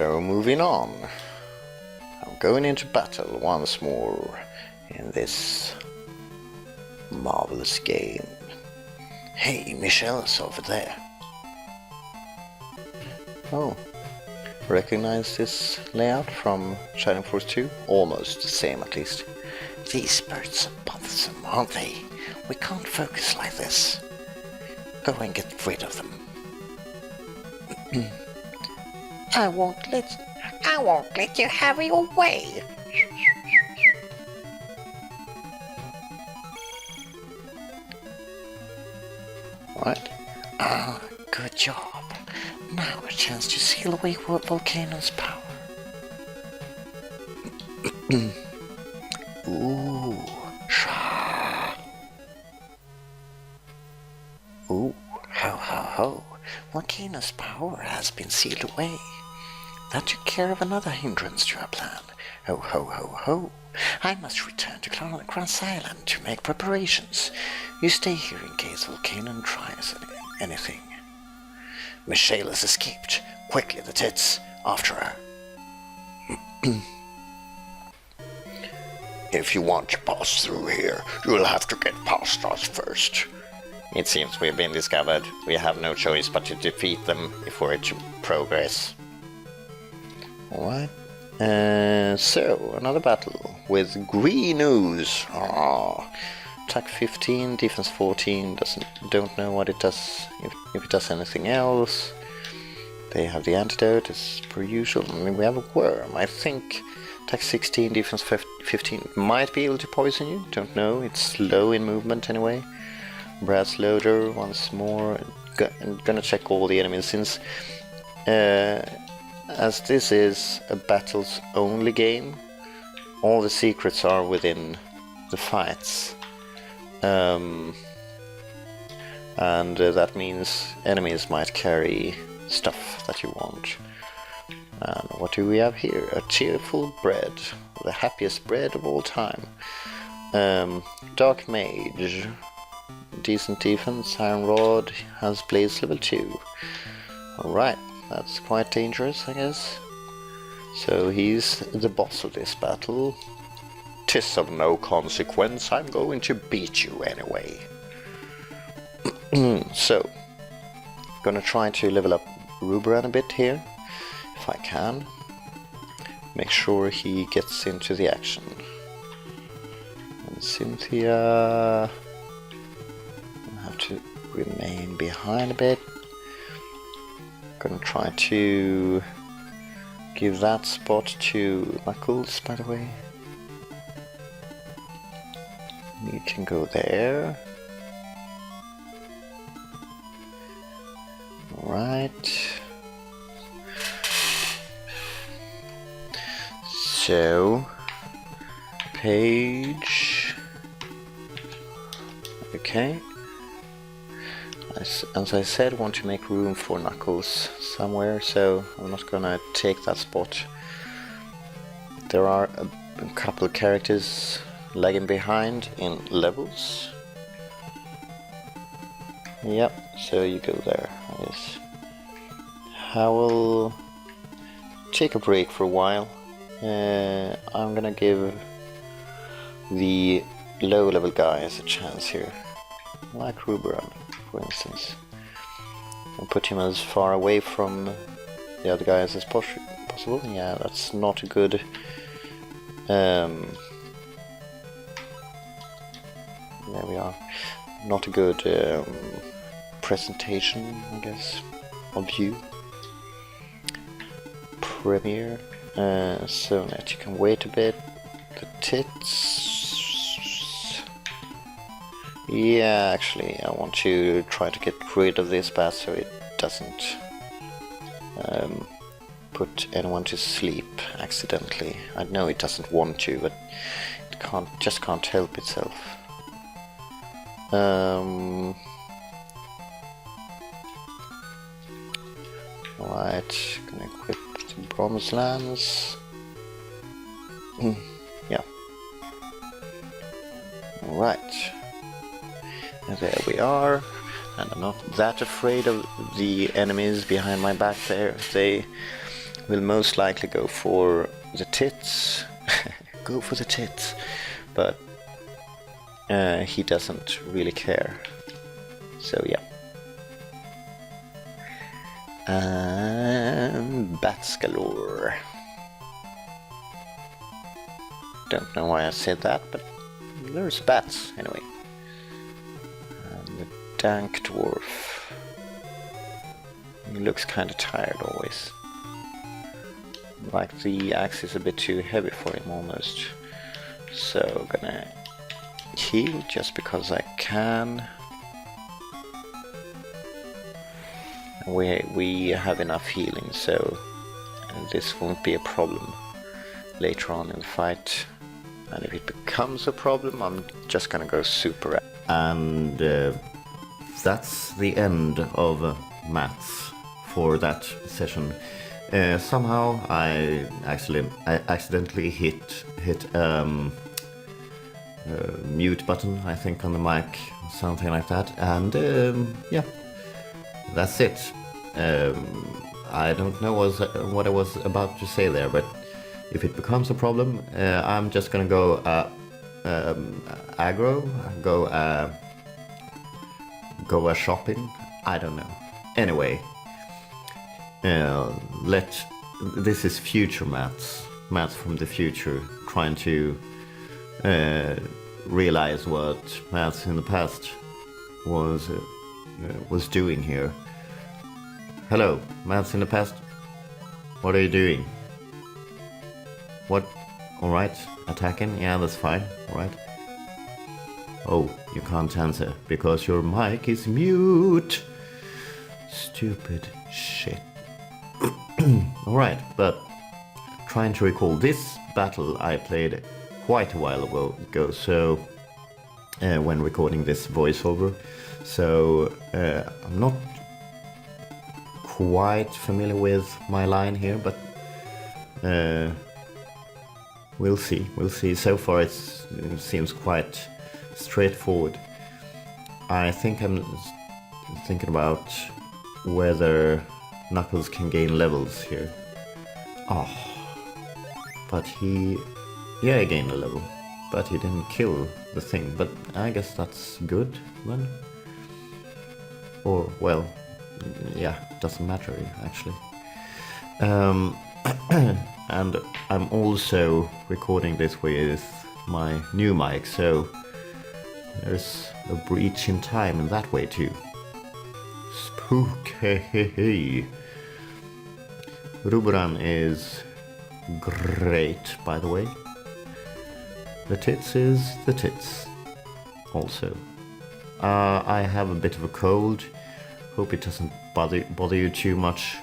So moving on. I'm going into battle once more in this marvelous game. Hey, Michelle's over there. Oh, recognize this layout from Shining Force 2? Almost the same, at least. These birds are bothersome, aren't they? We can't focus like this. Go and get rid of them. I won't let you have your way. Right. Ah, good job. Now a chance to seal away Volcano's power. Ooh, sha. Ooh, ho. Volcano's power has been sealed away. That took care of another hindrance to our plan. Ho. I must return to Cross Island to make preparations. You stay here in case Volcano tries anything. Michelle has escaped. Quickly, the tits. After her. If you want to pass through here, you'll have to get past us first. It seems we've been discovered. We have no choice but to defeat them if we're to progress. Alright. So, another battle with green ooze. Attack 15, defense 14. Don't know what it does, if it does anything else. They have the antidote as per usual. I mean, we have a worm. I think attack 16, defense 15 might be able to poison you. Don't know. It's slow in movement anyway. Brass loader once more. I'm gonna check all the enemies since as this is a battles only game, all the secrets are within the fights. And that means enemies might carry stuff that you want. And what do we have here? A cheerful bread, the happiest bread of all time. Dark Mage, decent defense. Iron Rod has Blaze level 2. Alright, that's quite dangerous, I guess. So he's the boss of this battle. 'Tis of no consequence, I'm going to beat you anyway. So, gonna try to level up Ruberan a bit here, if I can. Make sure he gets into the action. And Cynthia... I have to remain behind a bit. Gonna try to give that spot to Knuckles, by the way. You can go there. Alright. So, page. Okay. As I said, want to make room for Knuckles somewhere, so I'm not gonna take that spot. There are a couple of characters lagging behind in levels. Yep, so you go there, I guess. I will take a break for a while. I'm gonna give the low level guys a chance here, like Ruberan, for instance. I'll put him as far away from the other guys as possible. Yeah, that's not a good there we are. Not a good presentation, I guess, of you. Premiere. So that you can wait a bit. The tits. Yeah, actually, I want to try to get rid of this bat so it doesn't put anyone to sleep accidentally. I know it doesn't want to, but it just can't help itself. Alright, gonna equip the bronze lance. Yeah. Alright. And there we are. And I'm not that afraid of the enemies behind my back there. They will most likely go for the tits. Go for the tits. But he doesn't really care. So yeah. And bats galore. Don't know why I said that, but there's bats anyway. And the dank dwarf. He looks kind of tired always. Like the axe is a bit too heavy for him almost. So gonna heal just because I can. We have enough healing, so this won't be a problem later on in the fight. And if it becomes a problem, I'm just gonna go super. And that's the end of Maeths for that session. Somehow I accidentally hit mute button, I think, on the mic, something like that, and yeah, that's it. I don't know what I was about to say there, but if it becomes a problem, I'm just gonna go aggro, go shopping. I don't know. Anyway, this is future Maeths from the future, trying to realize what Maeths in the past was doing here. Hello, Maeths in the past. What are you doing? What? Alright, attacking? Yeah, that's fine. Alright. Oh, you can't answer because your mic is mute. Stupid shit. Alright, but trying to recall this battle I played quite a while ago, so when recording this voiceover, so I'm not quite familiar with my line here, but we'll see. So far it seems quite straightforward. I think I'm thinking about whether Knuckles can gain levels here. Oh, but he gained a level, but he didn't kill the thing, but I guess that's good then. Or, well, yeah, doesn't matter actually. And I'm also recording this with my new mic, so there's a breach in time in that way too. Spooky. Ruburan is great, by the way. The tits is the tits also. I have a bit of a cold. Hope it doesn't bother you too much.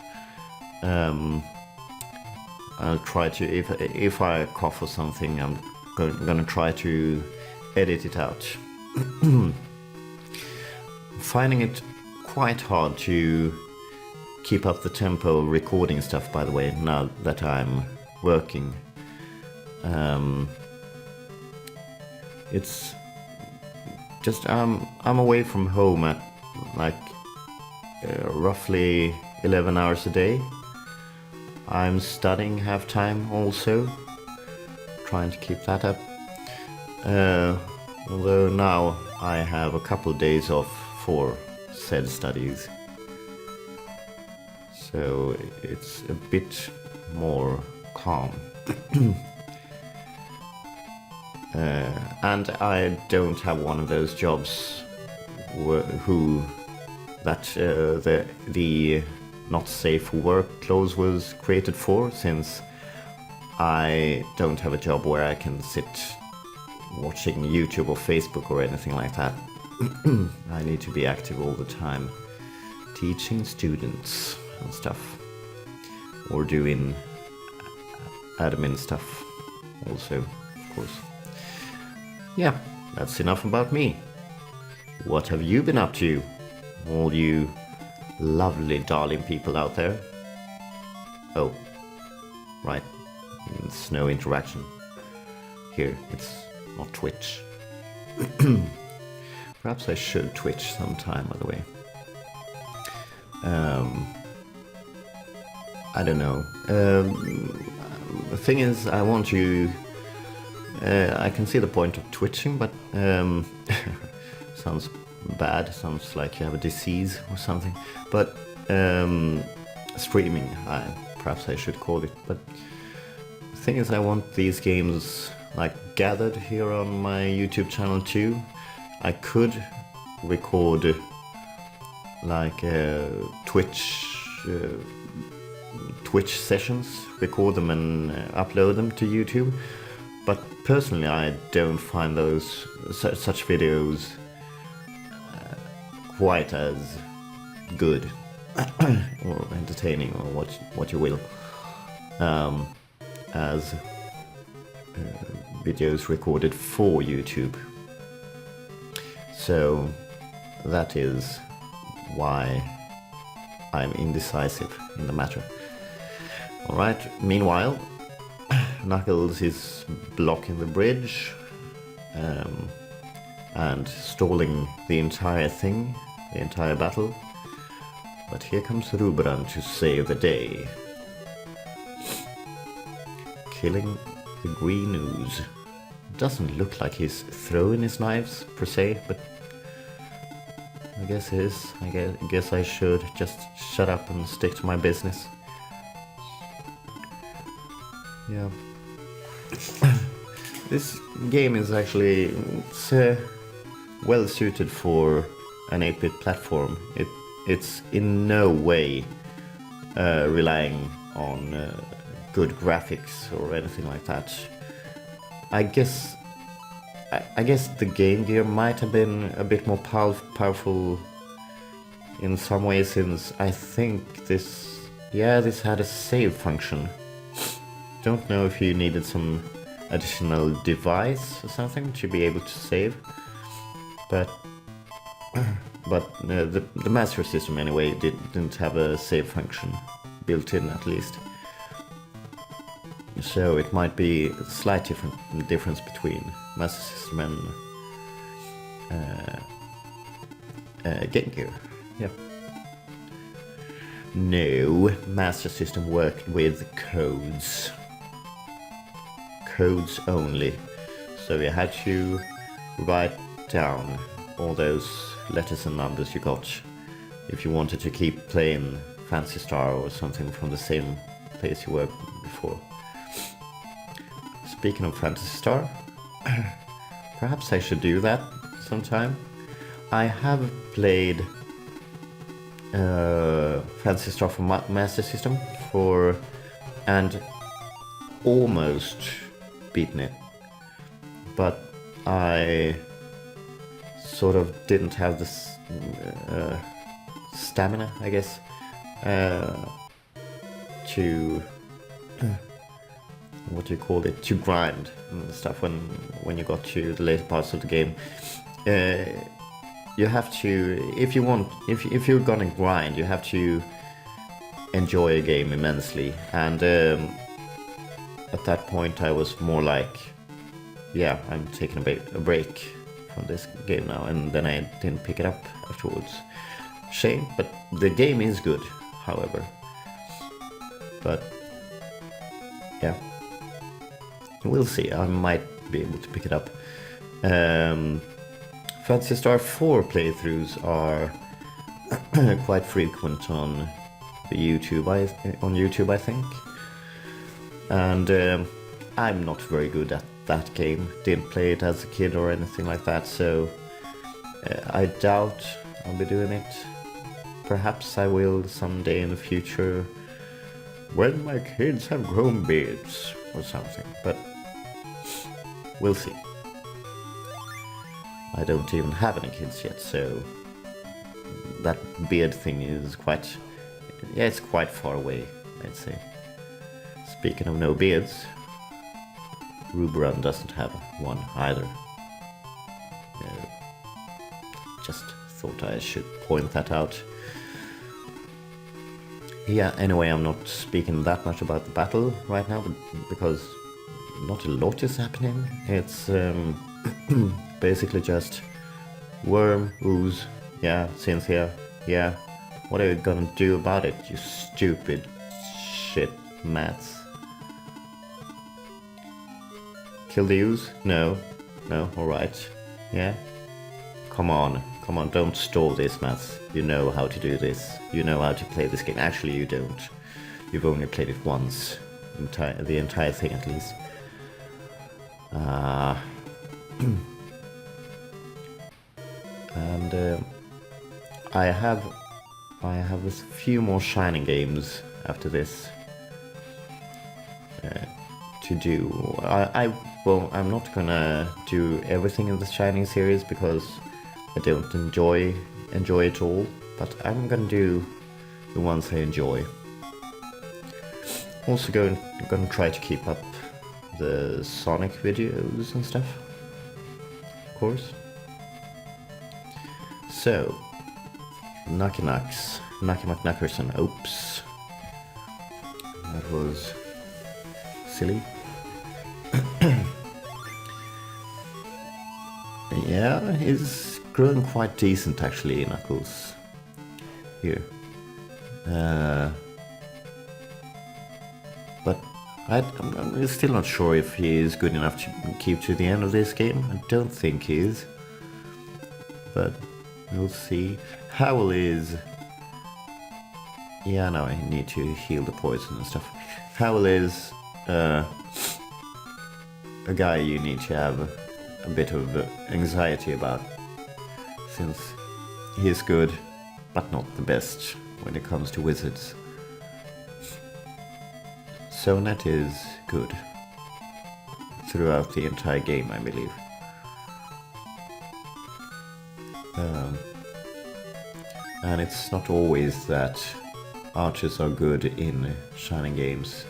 I'll try to, if I cough or something, I'm gonna try to edit it out. Finding it quite hard to keep up the tempo recording stuff, by the way, now that I'm working. It's just I'm away from home at like roughly 11 hours a day. I'm studying half time also, trying to keep that up. Although now I have a couple of days off for said studies, so it's a bit more calm. And I don't have one of those jobs the not safe for work clause was created for, since I don't have a job where I can sit watching YouTube or Facebook or anything like that. I need to be active all the time, teaching students and stuff, or doing admin stuff also, of course. Yeah, that's enough about me. What have you been up to, all you lovely darling people out there? Oh, right, it's no interaction here, it's not Twitch. Perhaps I should Twitch sometime, by the way. I don't know. The thing is, I want you. I can see the point of twitching, but sounds bad. Sounds like you have a disease or something. But streaming, perhaps I should call it. But the thing is, I want these games like gathered here on my YouTube channel too. I could record like Twitch sessions, record them and upload them to YouTube. But personally, I don't find those such videos quite as good or entertaining, or what you will, as videos recorded for YouTube. So that is why I'm indecisive in the matter. Alright, meanwhile, Knuckles is blocking the bridge and stalling the entire thing, the entire battle. But here comes Rubran to save the day. Killing the green ooze. Doesn't look like he's throwing his knives per se, but I guess it is. I guess I should just shut up and stick to my business. Yeah. This game is actually well suited for an 8-bit platform. It's in no way relying on good graphics or anything like that. I guess the Game Gear might have been a bit more powerful in some ways, since I think this had a save function. Don't know if you needed some additional device or something to be able to save, but the Master System anyway didn't have a save function built in, at least. So it might be a slight difference between Master System and Game Gear. Yeah. No, Master System worked with codes. Codes only. So you had to write down all those letters and numbers you got if you wanted to keep playing Phantasy Star or something from the same place you were before. Speaking of Phantasy Star, perhaps I should do that sometime. I have played Phantasy Star for Master System and almost beaten it, but I sort of didn't have this stamina, I guess, to what do you call it, to grind and stuff when you got to the later parts of the game. You have to, if you're gonna grind, you have to enjoy a game immensely, and at that point I was more like, yeah, I'm taking a break from this game now, and then I didn't pick it up afterwards. Shame, but the game is good, however. But yeah, we'll see. I might be able to pick it up. Phantasy Star 4 playthroughs are quite frequent on YouTube, I think. And I'm not very good at that game. Didn't play it as a kid or anything like that, so I doubt I'll be doing it. Perhaps I will someday in the future, when my kids have grown beards or something, but we'll see. I don't even have any kids yet, so that beard thing is it's quite far away, I'd say. Speaking of no beards, Ruberan doesn't have one either. Just thought I should point that out. Yeah, anyway, I'm not speaking that much about the battle right now, because not a lot is happening. It's basically just Worm, Ooze, yeah, Cynthia, yeah. What are you gonna do about it, you stupid shit, Maeths. Kill the use? No. No, alright. Yeah? Come on, don't stall this, Maeths. You know how to do this. You know how to play this game. Actually, you don't. You've only played it once. The entire thing, at least. And I have a few more Shining games after this to do. I'm not gonna do everything in the Shining series because I don't enjoy it all, but I'm gonna do the ones I enjoy. Also gonna try to keep up the Sonic videos and stuff, of course. So, Nucky McNuckerson. Oops. That was silly. Yeah, he's growing quite decent actually, Knuckles. Here. But I'm still not sure if he is good enough to keep to the end of this game. I don't think he is. But we'll see. Howl is... Yeah, no, I need to heal the poison and stuff. Howl is a guy you need to have a bit of anxiety about, since he is good, but not the best when it comes to wizards. Sonet is good throughout the entire game, I believe. And it's not always that archers are good in Shining games.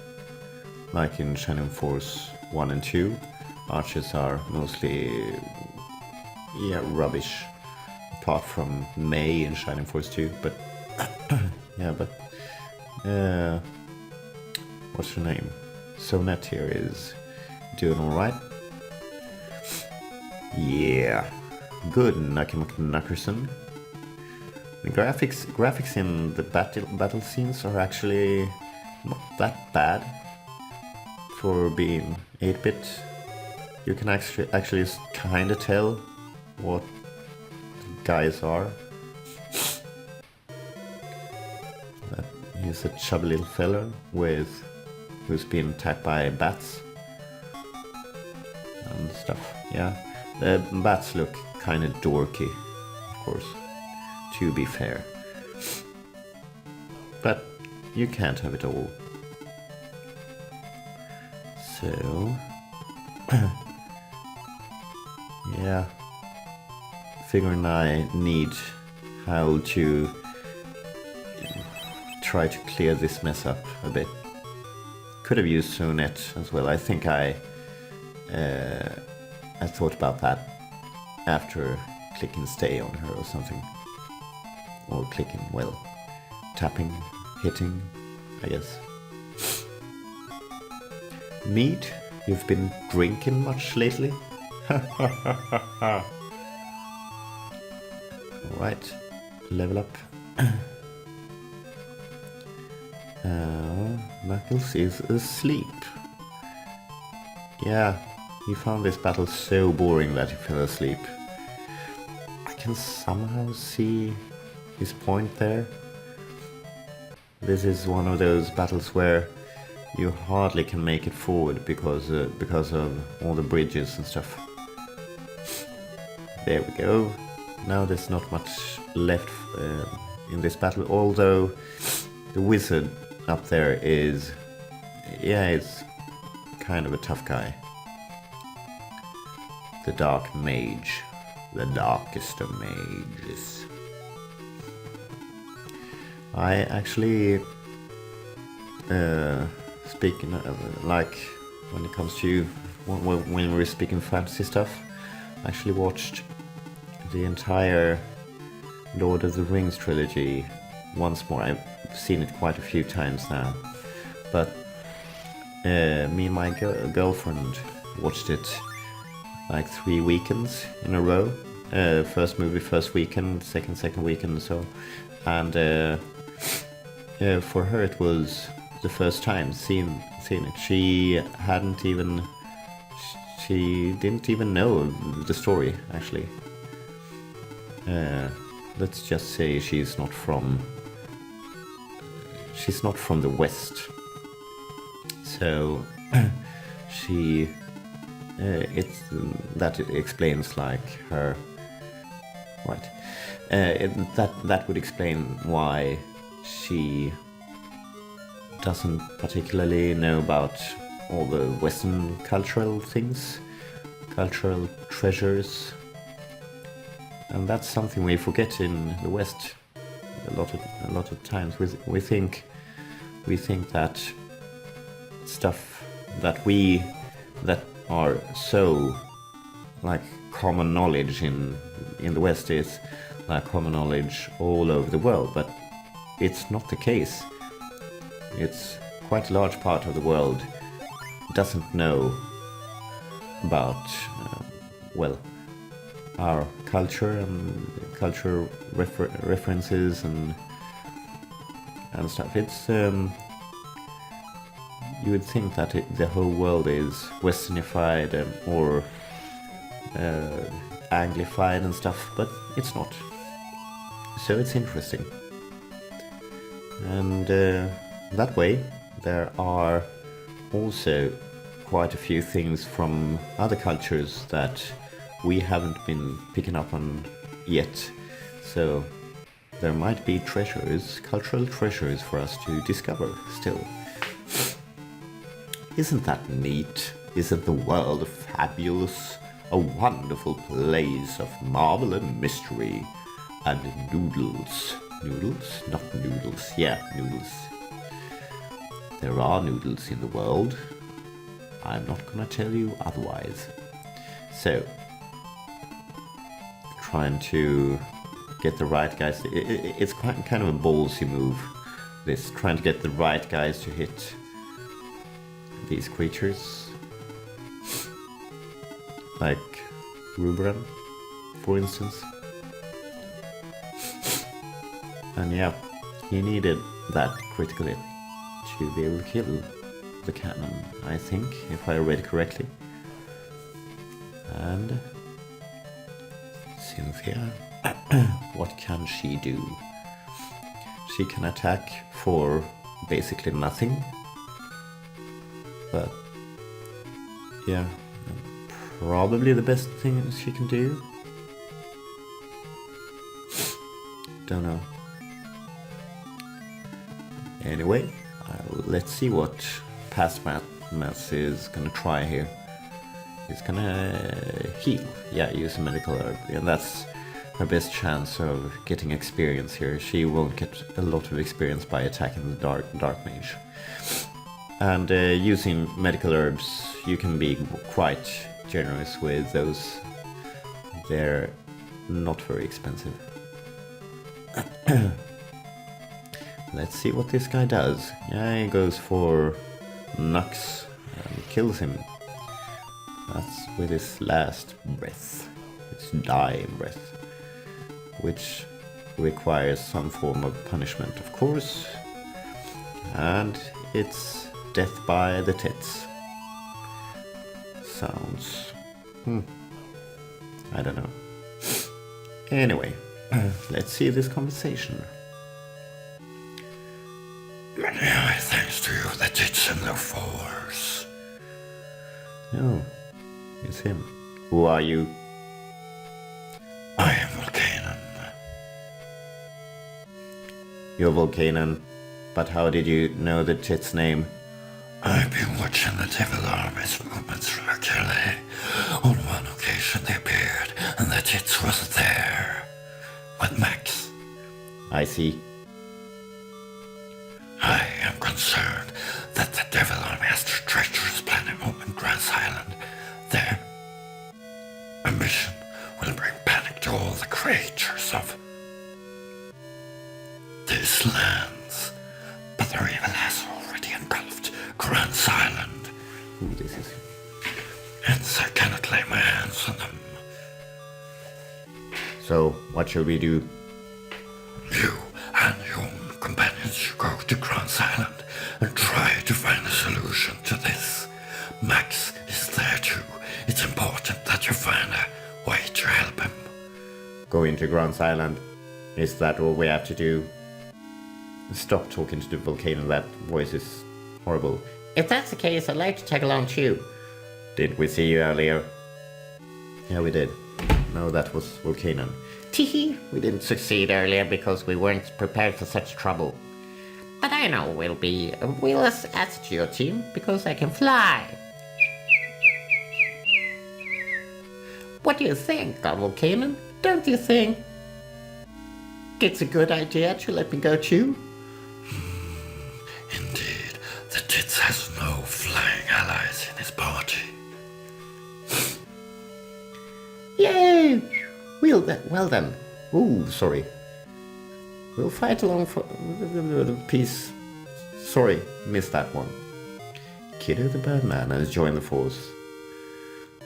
Like in Shining Force 1 and 2, archers are mostly rubbish. Apart from May in Shining Force 2, but what's her name? Sonet here is doing alright. Yeah. Good, Nucky McNuckerson. The graphics in the battle scenes are actually not that bad for being 8-bit. You can actually kind of tell what the guys are. He's a chubby little fella who's been attacked by bats and stuff. Yeah, the bats look kind of dorky, of course, to be fair. But you can't have it all. So, yeah, figuring I need how to try to clear this mess up a bit. Could have used Sonet as well. I think I thought about that after clicking stay on her or something. Or clicking, well, tapping, hitting, I guess. Mead, you've been drinking much lately? Alright, level up. Knuckles is asleep. Yeah, he found this battle so boring that he fell asleep. I can somehow see his point there. This is one of those battles where you hardly can make it forward because of all the bridges and stuff. There we go. Now there's not much left in this battle, although the wizard up there is, it's kind of a tough guy. The dark mage, the darkest of mages. I actually, speaking of, like, when it comes to when we're speaking fantasy stuff, I actually watched the entire Lord of the Rings trilogy once more. I've seen it quite a few times now, but me and my girlfriend watched it like 3 weekends in a row. First movie first weekend, second weekend, and so. And for her it was the first time seen it. She didn't even know the story, actually. Let's just say she's not from the West. So that explains like her, right? That would explain why she doesn't particularly know about all the Western cultural things, cultural treasures, and that's something we forget in the West. A lot of times we think that stuff that are so like common knowledge in the West is like common knowledge all over the world, but it's not the case. It's quite a large part of the world doesn't know about our culture and cultural references and stuff. It's you would think that the whole world is westernified or anglified and stuff, but it's not. So it's interesting. And that way there are also quite a few things from other cultures that we haven't been picking up on yet. So there might be treasures, cultural treasures for us to discover still. Isn't that neat? Isn't the world fabulous? A wonderful place of marvel and mystery and noodles. Noodles? Not noodles. Yeah, noodles. There are noodles in the world. I'm not gonna tell you otherwise. So, trying to get the right guys. It's quite kind of a ballsy move. This trying to get the right guys to hit these creatures, like Rubran, for instance. And yeah, he needed that critical hit to be able to kill the cannon, I think, if I read correctly. And Cynthia, what can she do? She can attack for basically nothing. But yeah, probably the best thing she can do. Don't know. Anyway, let's see what past Maeths is gonna try here. He's gonna heal. Yeah, use a medical herb, and that's her best chance of getting experience here. She won't get a lot of experience by attacking the dark mage. And using medical herbs, you can be quite generous with those. They're not very expensive. Let's see what this guy does. Yeah, he goes for Nux and kills him. That's with his last breath, his dying breath, which requires some form of punishment, of course. And it's death by the tits. Sounds... I don't know. Anyway, let's see this conversation. Many thanks to you, the tits and the force. No, it's him. Who are you? I am Volcanon. You're Volcanon, but how did you know the tit's name? I've been watching the Devil Army's movements regularly. On one occasion they appeared, and the tits was there. With Maeths. I see. I am concerned that the Devil Army has a treacherous planning home in Grass Island. Their ambition will bring panic to all the creatures of these lands. But their evil has already engulfed Grass Island. Ooh, this is... Hence I cannot lay my hands on them. So, what shall we do? You and your companions should go to Grass Island and try Max is there too. It's important that you find a way to help him. Go into Grants Island. Is that all we have to do? Stop talking to the volcano. That voice is horrible. If that's the case, I'd like to tag along too. Did we see you earlier? Yeah, we did. No, that was Volcanon. Teehee, we didn't succeed earlier because we weren't prepared for such trouble. But I know we'll add to your team because I can fly. What do you think, Volcanon? Don't you think it's a good idea to let me go too? Indeed, the Tits has no flying allies in his party. Yay! Well then. Ooh, sorry. We'll fight along for peace. Sorry, missed that one. Kiddo the Birdman has joined the force.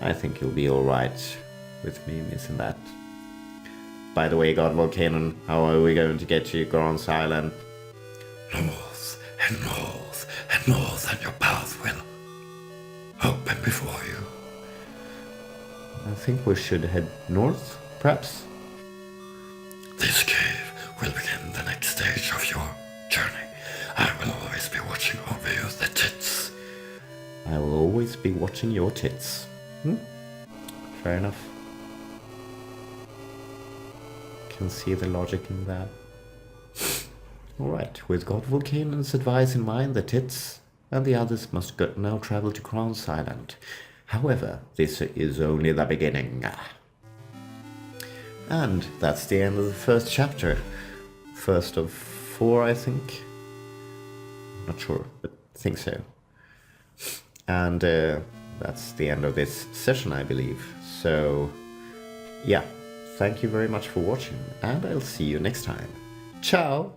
I think you'll be alright with me missing that. By the way, God Volcanon, how are we going to get to Grants Island? North and north and north, and your path will open before you. I think we should head north, perhaps? This cave will begin the next stage of your journey. I will always be watching over you, the Tits. I will always be watching your tits. Fair enough. Can see the logic in that. Alright, with God Volcanon's advice in mind, the Tits and the others must now travel to Grants Island. However, this is only the beginning. And that's the end of the first chapter. First of 4, I think. Not sure, but I think so. And that's the end of this session, I believe. So, yeah, thank you very much for watching, and I'll see you next time. Ciao!